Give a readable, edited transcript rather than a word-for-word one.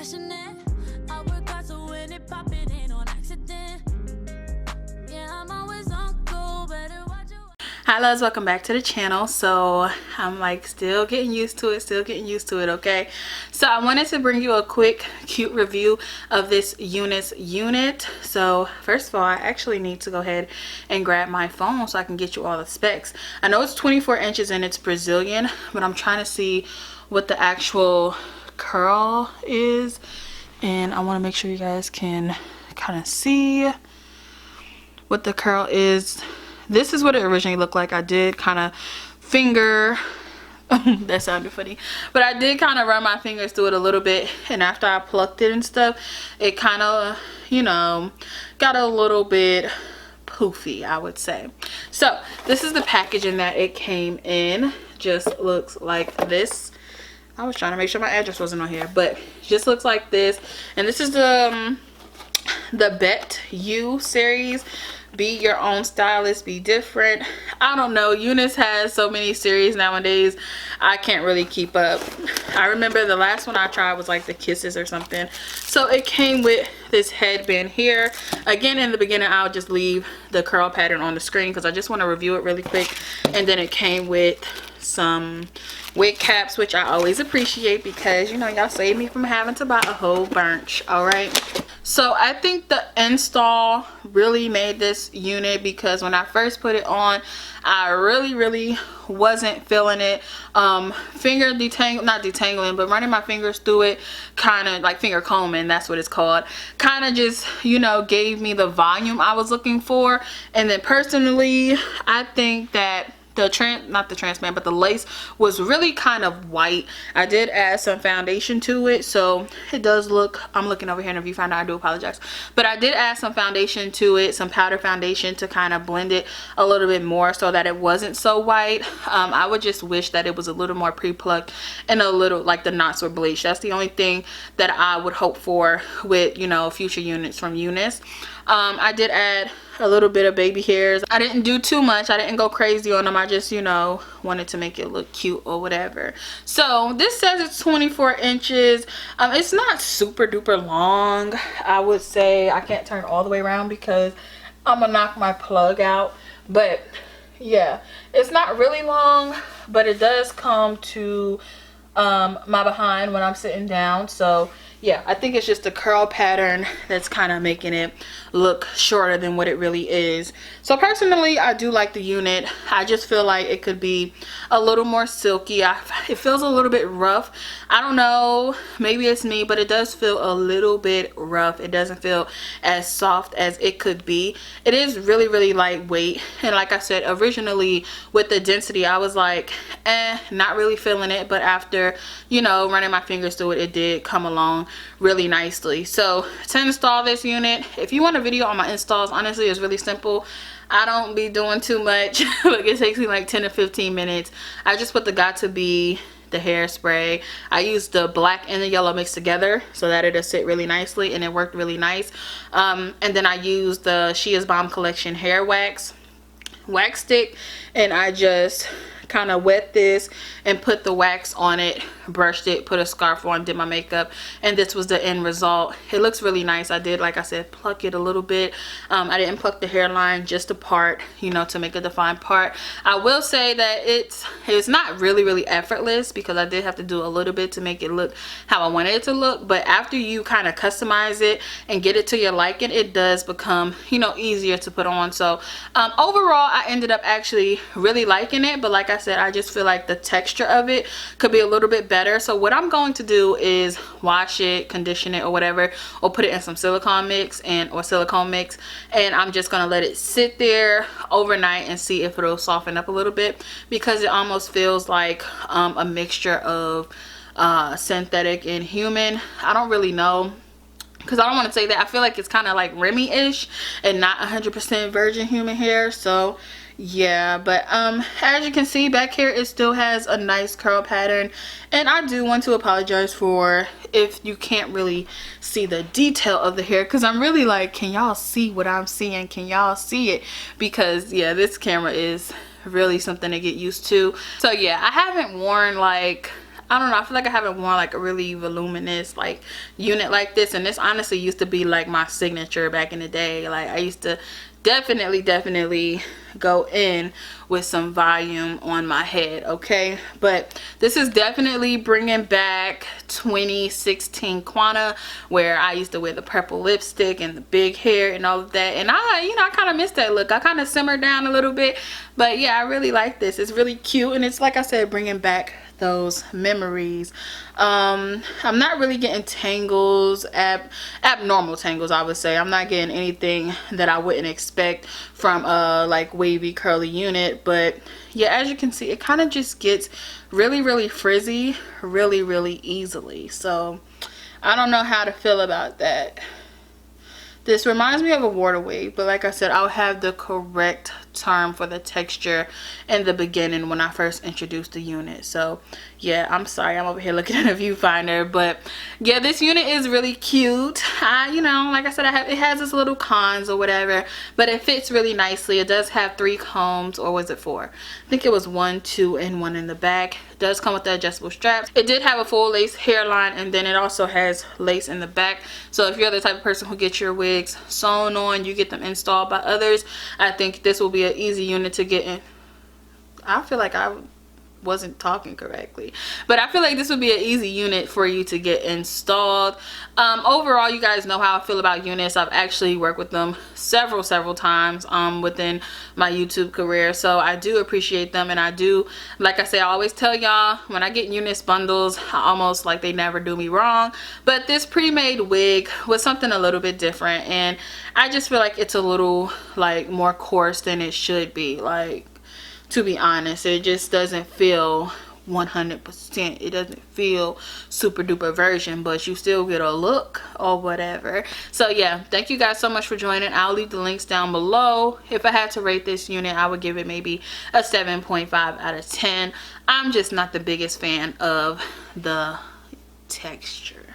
passionate. I work hard to win it, pop it ain't on accident. Yeah, I'm always on go, better watch you. Hi loves, welcome back to the channel. So I'm like still getting used to it, okay? So I wanted to bring you a quick cute review of this UNice unit. So first of all, I actually need to go ahead and grab my phone so I can get you all the specs. I know it's 24 inches and it's Brazilian, but I'm trying to see what the actual curl is, and I want to make sure you guys can kind of see what the curl is. This is what it originally looked like. I did kind of finger that sounded funny, but I did kind of run my fingers through it a little bit, and after I plucked it and stuff, it kind of, you know, got a little bit poofy, I would say. So this is the packaging that it came in. Just looks like this. I was trying to make sure my address wasn't on here, but just looks like this. And this is the Bet You series. Be your own stylist, be different. I don't know, UNice has so many series nowadays, I can't really keep up. I remember the last one I tried was like the Kisses or something. So it came with this headband here. Again, in the beginning, I'll just leave the curl pattern on the screen because I just want to review it really quick. And then it came with some wig caps, which I always appreciate because, you know, y'all save me from having to buy a whole bunch. All right, so I think the install really made this unit because when I first put it on, I really wasn't feeling it. Finger not detangling, but running my fingers through it, kind of like finger combing, that's what it's called, kind of just, you know, gave me the volume I was looking for. And then personally, I think that the lace was really kind of white. I did add some foundation to it, so it does look, I'm looking over here in the viewfinder, I do apologize, but I did add some foundation to it, some powder foundation to kind of blend it a little bit more so that it wasn't so white. I would just wish that it was a little more pre-plucked and a little, like the knots were bleached. That's the only thing that I would hope for with, you know, future units from UNice. I did add a little bit of baby hairs. I didn't do too much. I didn't go crazy on them. I just, you know, wanted to make it look cute or whatever. So this says it's 24 inches. It's not super duper long. I would say I can't turn all the way around because I'm gonna knock my plug out. But yeah, it's not really long, but it does come to my behind when I'm sitting down. So yeah, I think it's just the curl pattern that's kind of making it look shorter than what it really is. So personally, I do like the unit. I just feel like it could be a little more silky. It feels a little bit rough. I don't know, maybe it's me, but it does feel a little bit rough. It doesn't feel as soft as it could be. It is really lightweight, and like I said, originally with the density, I was like, not really feeling it, but after, you know, running my fingers through it, it did come along really nicely. So to install this unit, if you want a video on my installs, honestly, it's really simple. I don't be doing too much. Like, it takes me like 10 to 15 minutes. I just put the Got To Be, the hairspray. I used the black and the yellow mixed together so that it'll sit really nicely, and it worked really nice. And then I used the She Is Bomb collection hair wax stick, and I just kind of wet this and put the wax on it, brushed it, put a scarf on, did my makeup, and this was the end result. It looks really nice. I did, like I said, pluck it a little bit. I didn't pluck the hairline, just a part, you know, to make a defined part. I will say that it's not really effortless because I did have to do a little bit to make it look how I wanted it to look, but after you kind of customize it and get it to your liking, it does become, you know, easier to put on. So overall, I ended up actually really liking it, but like I said, I just feel like the texture of it could be a little bit better. So what I'm going to do is wash it, condition it or whatever, or put it in some silicone mix and I'm just gonna let it sit there overnight and see if it'll soften up a little bit, because it almost feels like a mixture of synthetic and human. I don't really know, because I don't want to say that. I feel like it's kind of like Remy-ish and not 100% virgin human hair. So yeah, but as you can see back here, it still has a nice curl pattern. And I do want to apologize for if you can't really see the detail of the hair, because I'm really like, can y'all see what I'm seeing? Can y'all see it? Because yeah, this camera is really something to get used to. So yeah, I haven't worn like I don't know, I feel like I haven't worn like a really voluminous like unit like this, and this honestly used to be like my signature back in the day. Like I used to definitely go in with some volume on my head, okay? But this is definitely bringing back 2016 Daquana, where I used to wear the purple lipstick and the big hair and all of that, and I kind of miss that look. I kind of simmered down a little bit, but yeah, I really like this. It's really cute, and it's like I said, bringing back those memories. I'm not really getting tangles, abnormal tangles, I would say. I'm not getting anything that I wouldn't expect from a like wavy curly unit, but yeah, as you can see, it kind of just gets really frizzy really easily. So I don't know how to feel about that. This reminds me of a water wave, but like I said, I'll have the correct term for the texture in the beginning when I first introduced the unit. So yeah, I'm sorry, I'm over here looking at a viewfinder, but yeah, this unit is really cute. You know, like I said, it has its little cons or whatever, but it fits really nicely. It does have 3 combs, or was it 4? I think it was 1, 2, and 1 in the back. It does come with the adjustable straps. It did have a full lace hairline, and then it also has lace in the back. So if you're the type of person who gets your wigs sewn on, you get them installed by others, I think this will be an easy unit to get in. I feel like I wasn't talking correctly, but I feel like this would be an easy unit for you to get installed. Overall, you guys know how I feel about units. I've actually worked with them several times within my YouTube career, so I do appreciate them. And I do, like I say, I always tell y'all, when I get units bundles, I almost like they never do me wrong. But this pre-made wig was something a little bit different, and I just feel like it's a little like more coarse than it should be. Like, to be honest, it just doesn't feel 100%. It doesn't feel super duper version, but you still get a look or whatever. So yeah, thank you guys so much for joining. I'll leave the links down below. If I had to rate this unit, I would give it maybe a 7.5 out of 10. I'm just not the biggest fan of the texture.